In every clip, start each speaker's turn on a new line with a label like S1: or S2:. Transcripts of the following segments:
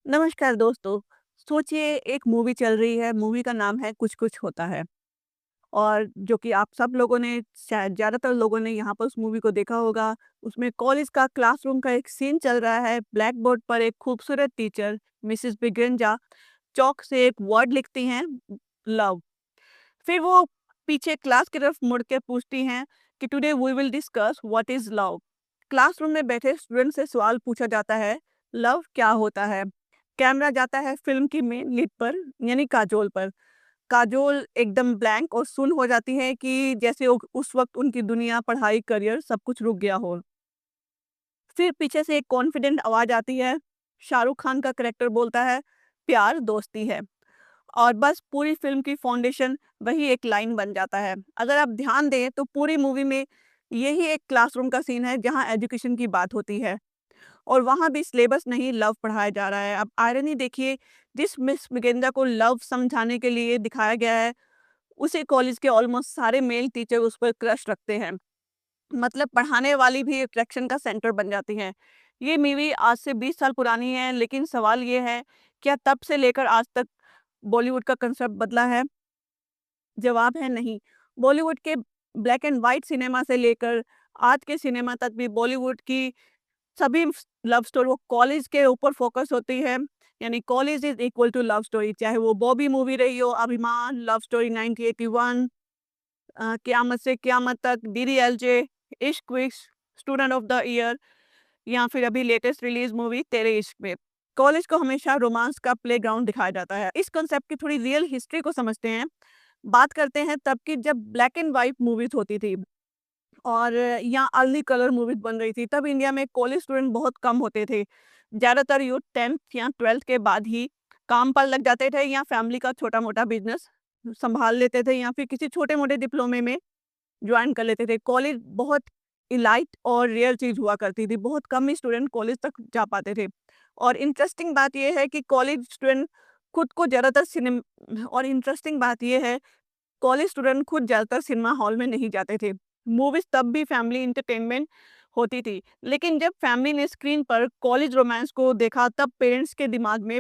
S1: नमस्कार दोस्तों। सोचिए एक मूवी चल रही है, मूवी का नाम है कुछ कुछ होता है और जो कि आप सब लोगों ने शायद ज़्यादातर लोगों ने यहाँ पर उस मूवी को देखा होगा। उसमें कॉलेज का क्लासरूम का एक सीन चल रहा है। ब्लैक बोर्ड पर एक खूबसूरत टीचर मिसेस बिग्रंजा चॉक से एक वर्ड लिखती हैं, लव। फिर वो पीछे क्लास की तरफ मुड़ के पूछती हैं कि today we will discuss what is love. Classroom में बैठे स्टूडेंट से सवाल पूछा जाता है, लव क्या होता है? कैमरा जाता है फ़िल्म की मेन लीड पर, यानी काजोल पर। काजोल एकदम ब्लैंक और सुन्न हो जाती है कि जैसे उ उस वक़्त उनकी दुनिया, पढ़ाई, करियर सब कुछ रुक गया हो। फिर पीछे से एक कॉन्फिडेंट आवाज़ आती है, शाहरुख खान का कैरेक्टर बोलता है, प्यार दोस्ती है। और बस पूरी फ़िल्म की फाउंडेशन वही एक लाइन बन जाता है। अगर आप ध्यान दें तो पूरी मूवी में यही एक क्लासरूम का सीन है जहाँ एजुकेशन की बात होती है और वहाँ भी सिलेबस नहीं लव पढ़ाया जा रहा है। अब आयरनी देखिए, जिस मिस मृगेंद्रा को लव समझाने के लिए दिखाया गया है, उसी कॉलेज के ऑलमोस्ट सारे मेल टीचर उस पर क्रश रखते हैं। मतलब पढ़ाने वाली भी अट्रैक्शन का सेंटर बन जाती हैं। ये मूवी आज से 20 साल पुरानी है, लेकिन सवाल ये है, क्या तब से लेकर आज तक बॉलीवुड का कंसेप्ट बदला है? जवाब है नहीं। बॉलीवुड के ब्लैक एंड व्हाइट सिनेमा से लेकर आज के सिनेमा तक भी बॉलीवुड की सभी लव स्टोरी वो कॉलेज के ऊपर फोकस होती है। यानी college is equal to love story, चाहे वो बॉबी मूवी रही हो, अभिमान, लव स्टोरी 1981, क़यामत से क़यामत तक, डीडीएलजे, इश्क विश्क, स्टूडेंट ऑफ द ईयर या फिर अभी लेटेस्ट रिलीज़ मूवी तेरे इश्क में। कॉलेज को हमेशा रोमांस का प्लेग्राउंड दिखाया जाता है। इस कॉन्सेप्ट की थोड़ी रियल हिस्ट्री को समझते हैं। बात करते हैं तब की जब ब्लैक एंड व्हाइट मूवीज़ होती थी और या अर्ली कलर मूवीज़ बन रही थी। तब इंडिया में कॉलेज स्टूडेंट बहुत कम होते थे। ज़्यादातर यूथ 10th या 12th के बाद ही काम पर लग जाते थे या फैमिली का छोटा-मोटा बिज़नेस सँभाल लेते थे या फिर किसी छोटे-मोटे डिप्लोमे में जॉइन कर लेते थे। कॉलेज बहुत इलाइट और रेयर चीज़ हुआ करती थी। बहुत कम ही स्टूडेंट कॉलेज तक जा पाते थे। और इंटरेस्टिंग बात ये है कि कॉलेज स्टूडेंट खुद को ज़्यादातर सिनेम और इंटरेस्टिंग बात ये है कॉलेज स्टूडेंट खुद ज़्यादातर सिनेमा हॉल में नहीं जाते थे। मूवीज़ तब भी फैमिली एंटरटेनमेंट होती थी। लेकिन जब फैमिली ने स्क्रीन पर कॉलेज रोमांस को देखा तब पेरेंट्स के दिमाग में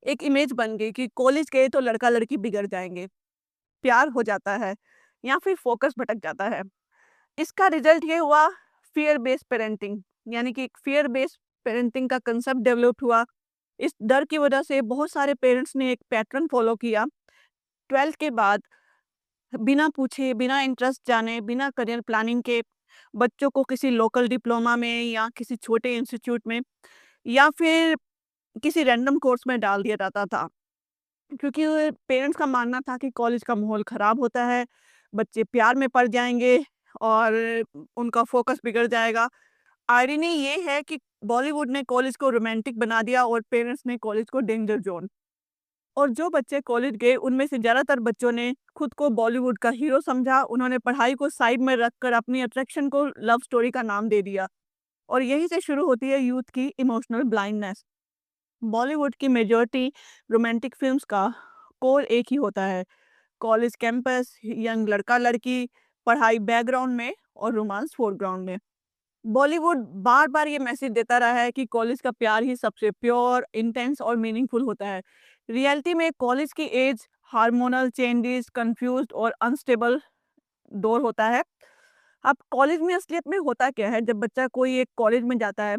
S1: एक इमेज बन गई कि कॉलेज गए तो लड़का-लड़की बिगड़ जाएँगे, प्यार हो जाता है या फिर फोकस भटक जाता है। इसका रिज़ल्ट ये हुआ फ़ियर बेस्ड पेरेंटिंग, यानी कि फ़ियर बेस्ड पेरेंटिंग का कांसेप्ट डेवलप हुआ। इस डर की वजह से बहुत सारे पेरेंट्स ने एक पैटर्न फ़ॉलो किया। 12th के बाद बिना पूछे, बिना इंटरेस्ट जाने, बिना करियर प्लानिंग के बच्चों को किसी लोकल डिप्लोमा में या किसी छोटे इंस्टीट्यूट में या फिर किसी रैंडम कोर्स में डाल दिया जाता था। क्योंकि पेरेंट्स का मानना था कि कॉलेज का माहौल ख़राब होता है, बच्चे प्यार में पड़ जाएँगे और उनका फ़ोकस बिगड़ जाएगा। आयरनी ये है कि बॉलीवुड ने कॉलेज को रोमांटिक बना दिया और पेरेंट्स ने कॉलेज को डेंजर ज़ोन। और जो बच्चे कॉलेज गए उनमें से ज़्यादातर बच्चों ने खुद को बॉलीवुड का हीरो समझा। उन्होंने पढ़ाई को साइड में रखकर अपनी अट्रैक्शन को लव स्टोरी का नाम दे दिया और यहीं से शुरू होती है यूथ की इमोशनल ब्लाइंडनेस। बॉलीवुड की मेजॉरिटी रोमांटिक फ़िल्म्स का कोर एक ही होता है, कॉलेज कैंपस, यंग लड़का-लड़की, पढ़ाई बैकग्राउंड में और रोमांस फोरग्राउंड में। बॉलीवुड बार-बार ये मैसेज देता रहा है कि कॉलेज का प्यार ही सबसे प्योर, इंटेंस और मीनिंगफुल होता है। रियलिटी में कॉलेज की एज हार्मोनल चेंजेस, कन्फ्यूज़्ड और अनस्टेबल दौर होता है। अब कॉलेज में असलियत में होता क्या है, जब बच्चा कोई एक कॉलेज में जाता है,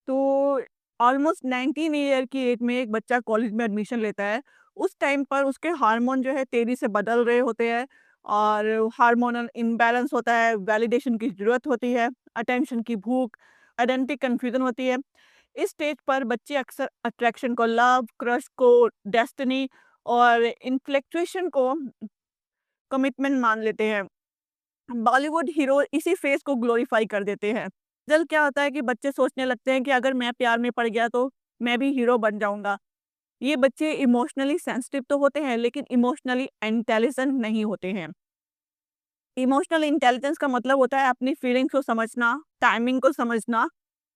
S1: तो ऑलमोस्ट 19 ईयर की एज में एक बच्चा कॉलेज में एडमिशन लेता है। उस टाइम पर उसके हार्मोन जो है तेज़ी से बदल रहे होते हैं और हार्मोनल इम्बैलेंस होता है, वैलिडेशन की ज़रूरत होती है, अटेंशन की भूख, आइडेंटिटी कन्फ्यूज़न होती है। इस स्टेज पर बच्चे अक्सर अट्रैक्शन को लव, क्रश को डेस्टिनी और इन्फ्लैक्चुएशन को कमिटमेंट मान लेते हैं। बॉलीवुड हीरो इसी फेज़ को ग्लोरीफाई कर देते हैं। रिज़ल्ट क्या होता है कि बच्चे सोचने लगते हैं कि अगर मैं प्यार में पड़ गया तो मैं भी हीरो बन जाऊँगा। ये बच्चे इमोशनली सेंसिटिव तो होते हैं लेकिन इमोशनली इंटेलिजेंट नहीं होते हैं। इमोशनल इंटेलिजेंस का मतलब होता है अपनी फीलिंग्स को समझना, टाइमिंग को समझना,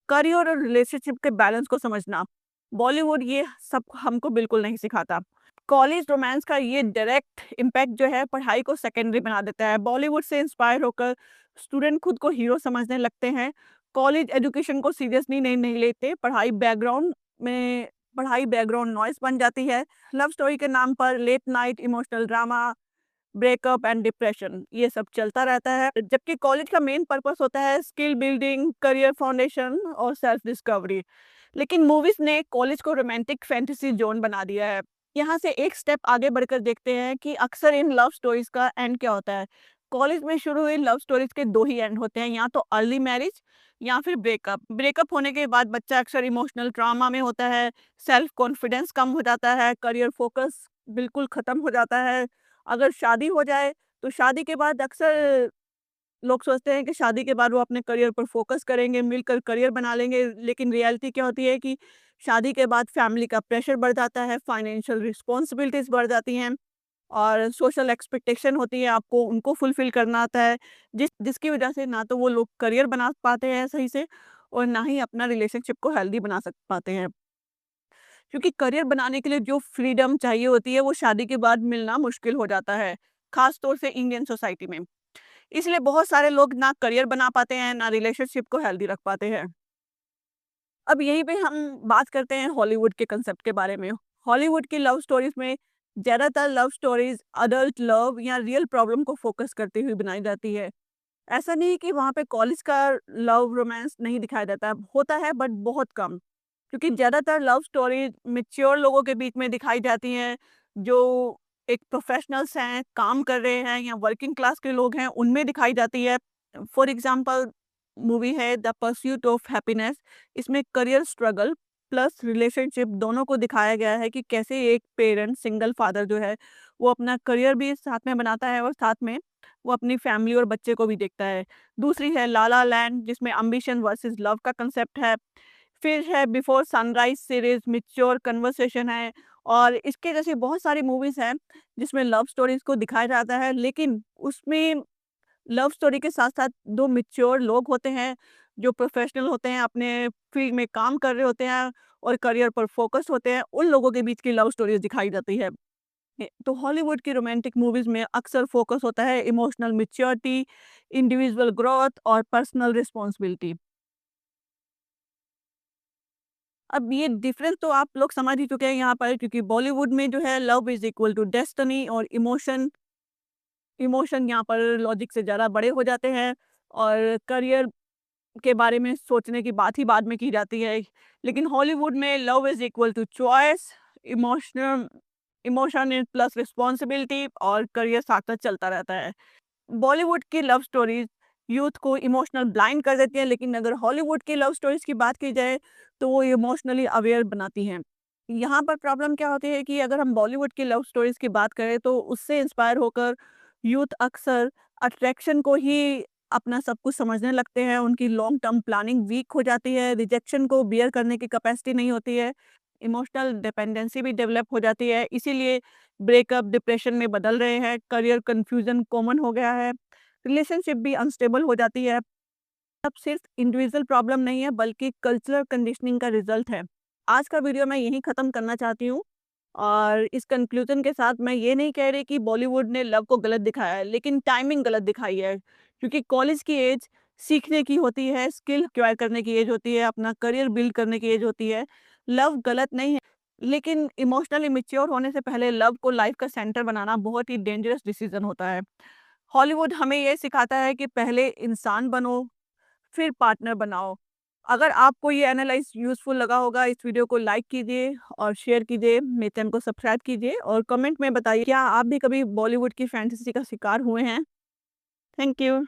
S1: करियर और रिलेशनशिप के बैलेंस को समझना। बॉलीवुड ये सब हमको बिल्कुल नहीं सिखाता। कॉलेज रोमांस का ये डायरेक्ट इम्पैक्ट जो है पढ़ाई को सेकेंडरी बना देता है। बॉलीवुड से इंस्पायर होकर स्टूडेंट खुद को हीरो समझने लगते हैं। कॉलेज एजुकेशन को सीरियसली नहीं नहीं लेते, पढ़ाई बैकग्राउंड में पढ़ाई बैकग्राउंड नॉइस बन जाती है। लव स्टोरी के नाम पर late night emotional drama, breakup and depression ये सब चलता रहता है। जबकि कॉलेज का मेन पर्पस होता है स्किल बिल्डिंग, करियर फाउंडेशन और सेल्फ डिस्कवरी। लेकिन मूवीज ने कॉलेज को रोमांटिक फैंटेसी जोन बना दिया है। यहाँ से एक स्टेप आगे बढ़कर देखते हैं कि अक्सर इन लव स्टोरीज का एंड क्या होता है। कॉलेज में शुरू हुई लव स्टोरीज के दो ही एंड होते हैं, या तो अर्ली मैरिज या फिर ब्रेकअप। ब्रेकअप होने के बाद बच्चा अक्सर इमोशनल ट्रॉमा में होता है, सेल्फ कॉन्फिडेंस कम हो जाता है, करियर फोकस बिल्कुल खत्म हो जाता है। अगर शादी हो जाए तो शादी के बाद अक्सर लोग सोचते हैं कि शादी के बाद वो अपने करियर पर फोकस करेंगे, मिलकर करियर बना लेंगे, लेकिन रियलिटी क्या होती है कि शादी के बाद फैमिली का प्रेशर बढ़ जाता है, फाइनेंशियल रिस्पॉन्सिबिलिटीज़ बढ़ जाती हैं और सोशल एक्सपेक्टेशन होती है, आपको उनको फुलफ़िल करना आता है, जिसकी वजह से ना तो वो लोग करियर बना पाते हैं सही से और ना ही अपना रिलेशनशिप को हेल्दी बना सक पाते हैं। क्योंकि करियर बनाने के लिए जो फ्रीडम चाहिए होती है, वो शादी के बाद मिलना मुश्किल हो जाता है, ख़ास तौर से इंडियन सोसाइटी में। इसलिए बहुत सारे लोग ना करियर बना पाते हैं, ना रिलेशनशिप को हेल्दी रख पाते हैं। अब यहीं पे हम बात करते हैं हॉलीवुड के कंसेप्ट के बारे में। हॉलीवुड की लव स्टोरीज़ में ज़्यादातर लव स्टोरीज़ अडल्ट लव या रियल प्रॉब्लम को फ़ोकस करती हुई बनाई जाती है। ऐसा नहीं है कि वहाँ पे कॉलेज का लव रोमांस नहीं दिखाया जाता है, होता है बट बहुत कम। क्योंकि ज़्यादातर लव स्टोरी मैच्योर लोगों के बीच में दिखाई जाती हैं, जो एक प्रोफेशनल्स हैं, काम कर रहे हैं या वर्किंग क्लास के लोग हैं, उनमें दिखाई जाती है। फॉर एग्ज़ाम्पल मूवी है द परस्यूट ऑफ हैप्पीनेस। इसमें करियर स्ट्रगल प्लस रिलेशनशिप दोनों को दिखाया गया है कि कैसे एक पेरेंट, सिंगल फादर जो है, वो अपना करियर भी साथ में बनाता है और साथ में वो अपनी फैमिली और बच्चे को भी देखता है। दूसरी है ला ला लैंड, जिसमें एम्बिशन वर्सेस लव का कांसेप्ट है। फिर है before sunrise series, mature conversation है। और इसके जैसी बहुत सारी मूवीज़ हैं जिसमें लव स्टोरीज़ को दिखाया जाता है, लेकिन उसमें लव स्टोरी के साथ-साथ 2 मैच्योर लोग होते हैं, जो प्रोफेशनल होते हैं, अपने फील्ड में काम कर रहे होते हैं और करियर पर फोकस होते हैं, उन लोगों के बीच की लव स्टोरीज़ दिखाई जाती है। तो हॉलीवुड की रोमांटिक मूवीज़ में अक्सर फोकस होता है इमोशनल मैच्योरिटी, इंडिविजुअल ग्रोथ और पर्सनल रिस्पॉन्सिबिलिटी। अब ये डिफरेंस तो आप लोग समझ ही चुके हैं यहाँ पर, क्योंकि बॉलीवुड में जो है love is equal to destiny और इमोशन इमोशन यहाँ पर लॉजिक से ज़्यादा बड़े हो जाते हैं और करियर के बारे में सोचने की बात ही बाद में की जाती है। लेकिन हॉलीवुड में love is equal to choice, emotional emotion is plus responsibility और करियर साथ साथ चलता रहता है। बॉलीवुड की लव स्टोरीज़ यूथ को इमोशनल ब्लाइंड कर देती हैं, लेकिन अगर हॉलीवुड की लव स्टोरीज़ की बात की जाए, तो वो इमोशनली अवेयर बनाती हैं। यहाँ पर प्रॉब्लम क्या होती है कि अगर हम बॉलीवुड की लव स्टोरीज़ की बात करें, तो उससे इंस्पायर होकर यूथ अक्सर अट्रैक्शन को ही अपना सब कुछ समझने लगते हैं, उनकी लॉन्ग टर्म प्लानिंग वीक हो जाती है, रिजेक्शन को बियर करने की कैपेसिटी नहीं होती है, इमोशनल डिपेंडेंसी भी डेवलप हो जाती है। इसीलिए ब्रेकअप डिप्रेशन में बदल रहे हैं, करियर कन्फ्यूज़न कॉमन हो गया है, रिलेशनशिप भी अनस्टेबल हो जाती है। अब सिर्फ इंडिविजुअल प्रॉब्लम नहीं है, बल्कि कल्चरल कंडीशनिंग का रिजल्ट है। आज का वीडियो मैं यहीं ख़त्म करना चाहती हूँ और इस कंक्लूजन के साथ मैं ये नहीं कह रही कि बॉलीवुड ने लव को गलत दिखाया है, लेकिन टाइमिंग गलत दिखाई है। क्योंकि कॉलेज की एज सीखने की होती है, स्किल एक्वायर करने की एज होती है, अपना करियर बिल्ड करने की एज होती है। लव गलत नहीं है, लेकिन इमोशनली मैच्योर होने से पहले लव को लाइफ का सेंटर बनाना बहुत ही डेंजरस डिसीजन होता है। हॉलीवुड हमें ये सिखाता है कि पहले इंसान बनो, फिर पार्टनर बनाओ। अगर आपको ये एनालाइज़ यूज़फुल लगा होगा, इस वीडियो को लाइक कीजिए और शेयर कीजिए, मेरे चैनल को सब्सक्राइब कीजिए और कमेंट में बताइए क्या आप भी कभी बॉलीवुड की फैंटेसी का शिकार हुए हैं? Thank you.